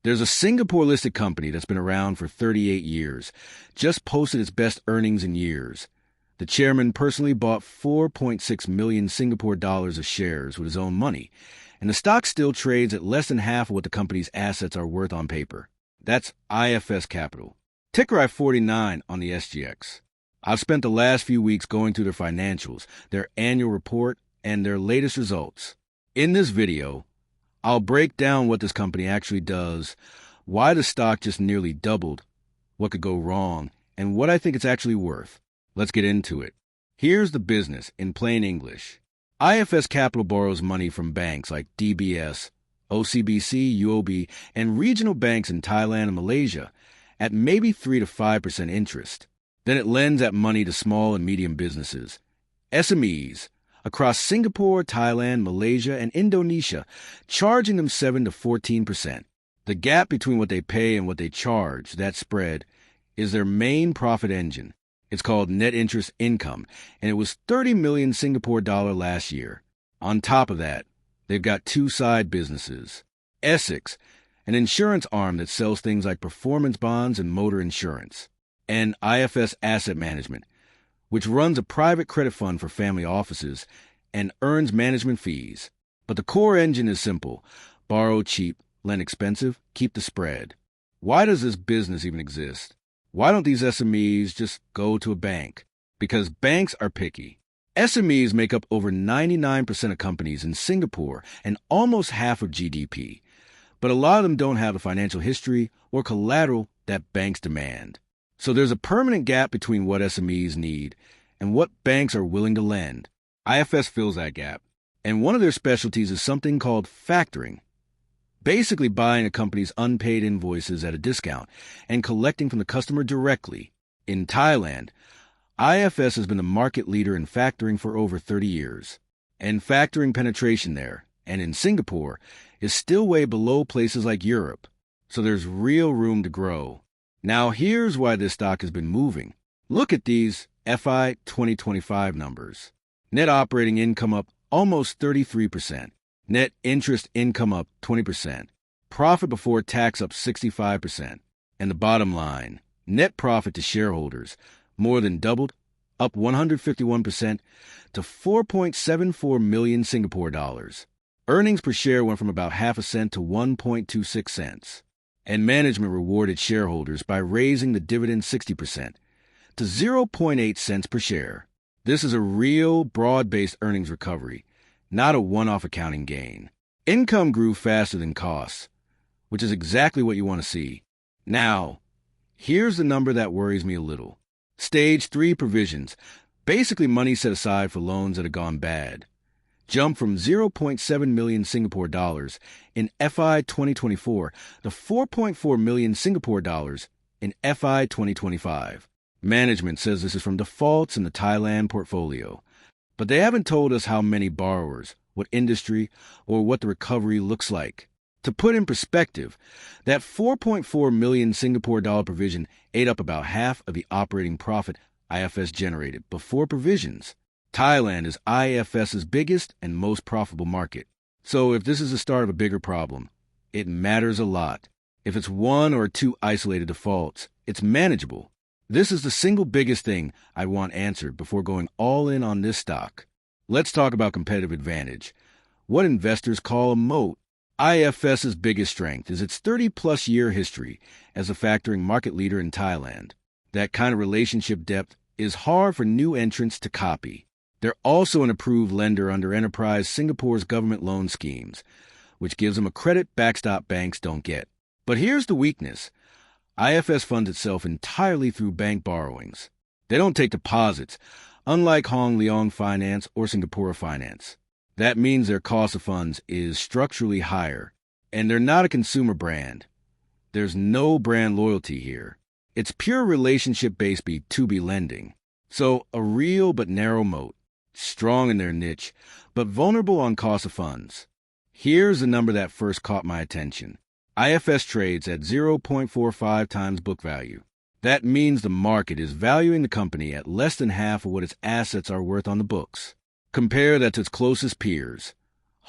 There's a Singapore-listed company that's been around for 38 years, just posted its best earnings in years. The chairman personally bought 4.6 million Singapore dollars of shares with his own money, and the stock still trades at less than half of what the company's assets are worth on paper. That's IFS Capital. Ticker I49 on the SGX. I've spent the last few weeks going through their financials, their annual report, and their latest results. In this video, I'll break down what this company actually does, why the stock just nearly doubled, what could go wrong, and what I think it's actually worth. Let's get into it. Here's the business in plain English. IFS Capital borrows money from banks like DBS, OCBC, UOB, and regional banks in Thailand and Malaysia at maybe 3 to 5% interest. Then it lends that money to small and medium businesses, SMEs, across Singapore, Thailand, Malaysia, and Indonesia, charging them 7 to 14%. The gap between what they pay and what they charge, that spread, is their main profit engine. It's called net interest income, and it was 30 million Singapore dollar last year. On top of that, they've got two side businesses. SGX, an insurance arm that sells things like performance bonds and motor insurance, and IFS Asset Management, which runs a private credit fund for family offices and earns management fees. But the core engine is simple. Borrow cheap, lend expensive, keep the spread. Why does this business even exist? Why don't these SMEs just go to a bank? Because banks are picky. SMEs make up over 99% of companies in Singapore and almost half of GDP. But a lot of them don't have the financial history or collateral that banks demand. So there's a permanent gap between what SMEs need and what banks are willing to lend. IFS fills that gap, and one of their specialties is something called factoring. Basically buying a company's unpaid invoices at a discount and collecting from the customer directly. In Thailand, IFS has been the market leader in factoring for over 30 years. And factoring penetration there, and in Singapore, is still way below places like Europe. So there's real room to grow. Now here's why this stock has been moving. Look at these FI 2025 numbers. Net operating income up almost 33%. Net interest income up 20%. Profit before tax up 65%. And the bottom line, net profit to shareholders, more than doubled, up 151% to 4.74 million Singapore dollars. Earnings per share went from about half a cent to 1.26 cents. And management rewarded shareholders by raising the dividend 60% to 0.8 cents per share. This is a real broad-based earnings recovery, not a one-off accounting gain. Income grew faster than costs, which is exactly what you want to see. Now, here's the number that worries me a little. Stage 3 provisions, basically money set aside for loans that have gone bad, jumped from 0.7 million Singapore dollars in FI 2024 to 4.4 million Singapore dollars in FI 2025. Management says this is from defaults in the Thailand portfolio, but they haven't told us how many borrowers, what industry, or what the recovery looks like. To put in perspective, that 4.4 million Singapore dollar provision ate up about half of the operating profit IFS generated before provisions. Thailand is IFS's biggest and most profitable market. So if this is the start of a bigger problem, it matters a lot. If it's one or two isolated defaults, it's manageable. This is the single biggest thing I want answered before going all in on this stock. Let's talk about competitive advantage. What investors call a moat. IFS's biggest strength is its 30-plus year history as a factoring market leader in Thailand. That kind of relationship depth is hard for new entrants to copy. They're also an approved lender under Enterprise Singapore's government loan schemes, which gives them a credit backstop banks don't get. But here's the weakness. IFS funds itself entirely through bank borrowings. They don't take deposits, unlike Leong Finance or Singapura Finance. That means their cost of funds is structurally higher, and they're not a consumer brand. There's no brand loyalty here. It's pure relationship-based B2B lending. So a real but narrow moat. Strong in their niche, but vulnerable on cost of funds. Here's the number that first caught my attention. IFS trades at 0.45 times book value. That means the market is valuing the company at less than half of what its assets are worth on the books. Compare that to its closest peers,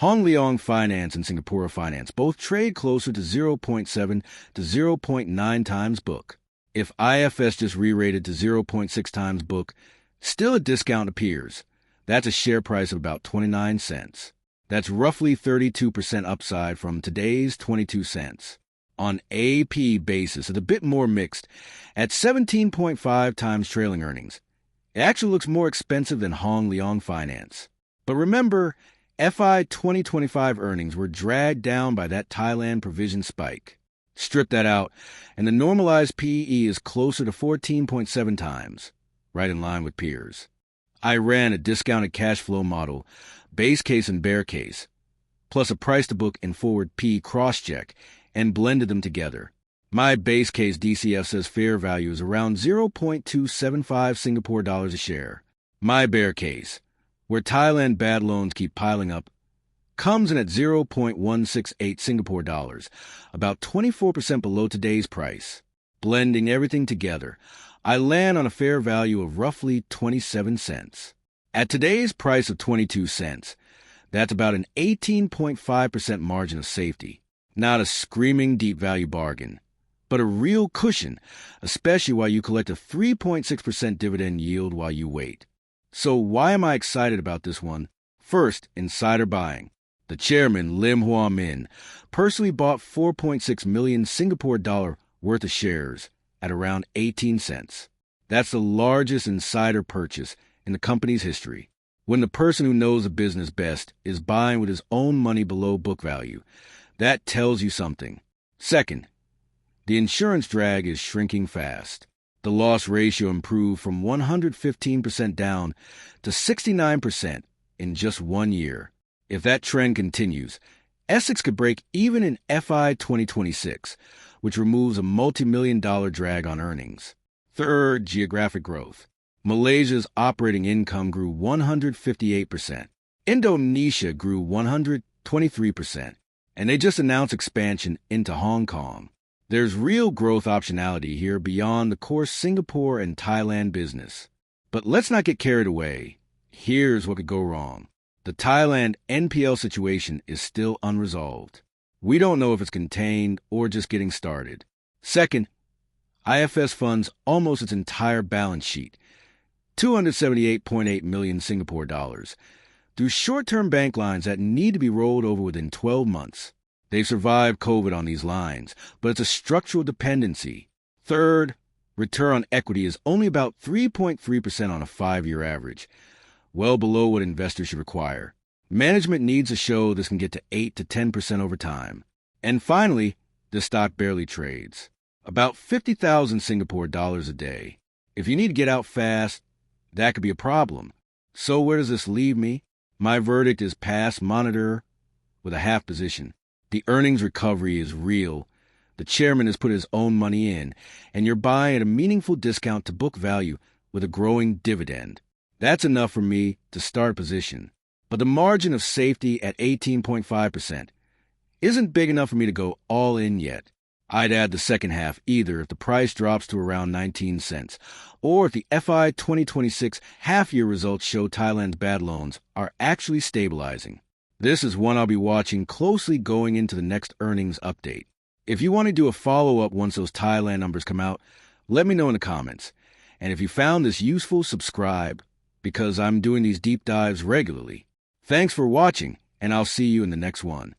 Leong Finance and Singapura Finance both trade closer to 0.7 to 0.9 times book. If IFS just re-rated to 0.6 times book, still a discount appears. That's a share price of about 29 cents. That's roughly 32% upside from today's 22 cents. On AP basis, it's a bit more mixed. At 17.5 times trailing earnings, it actually looks more expensive than Leong Finance. But remember, FI 2025 earnings were dragged down by that Thailand provision spike. Strip that out, and the normalized PE is closer to 14.7 times, right in line with peers. I ran a discounted cash flow model, base case and bear case, plus a price-to-book and forward P cross-check, and blended them together. My base case DCF says fair value is around 0.275 Singapore dollars a share. My bear case, where Thailand bad loans keep piling up, comes in at 0.168 Singapore dollars, about 24% below today's price. Blending everything together, I land on a fair value of roughly 27 cents. At today's price of 22 cents, that's about an 18.5% margin of safety. Not a screaming deep value bargain, but a real cushion, especially while you collect a 3.6% dividend yield while you wait. So why am I excited about this one? First, insider buying. The chairman, Lim Hua Min, personally bought 4.6 million Singapore dollar worth of shares at around 18 cents. That's the largest insider purchase in the company's history. When the person who knows the business best is buying with his own money below book value, that tells you something. Second, the insurance drag is shrinking fast. The loss ratio improved from 115% down to 69% in just 1 year. If that trend continues, Essex could break even in FI 2026, which removes a multi-million-dollar drag on earnings. Third, geographic growth. Malaysia's operating income grew 158%. Indonesia grew 123%. And they just announced expansion into Hong Kong. There's real growth optionality here beyond the core Singapore and Thailand business. But let's not get carried away. Here's what could go wrong. The Thailand NPL situation is still unresolved. We don't know if it's contained or just getting started. Second, IFS funds almost its entire balance sheet, 278.8 million Singapore dollars, through short-term bank lines that need to be rolled over within 12 months. They've survived COVID on these lines, but it's a structural dependency. Third, return on equity is only about 3.3% on a 5-year average, well below what investors should require. Management needs to show this can get to 8 to 10% over time. And finally, the stock barely trades. About 50,000 Singapore dollars a day. If you need to get out fast, that could be a problem. So where does this leave me? My verdict is pass monitor with a half position. The earnings recovery is real. The chairman has put his own money in, and you're buying at a meaningful discount to book value with a growing dividend. That's enough for me to start a position. But the margin of safety at 18.5% isn't big enough for me to go all in yet. I'd add the second half either if the price drops to around 19 cents, or if the FI 2026 half-year results show Thailand's bad loans are actually stabilizing. This is one I'll be watching closely going into the next earnings update. If you want to do a follow-up once those Thailand numbers come out, let me know in the comments. And if you found this useful, subscribe, because I'm doing these deep dives regularly. Thanks for watching, and I'll see you in the next one.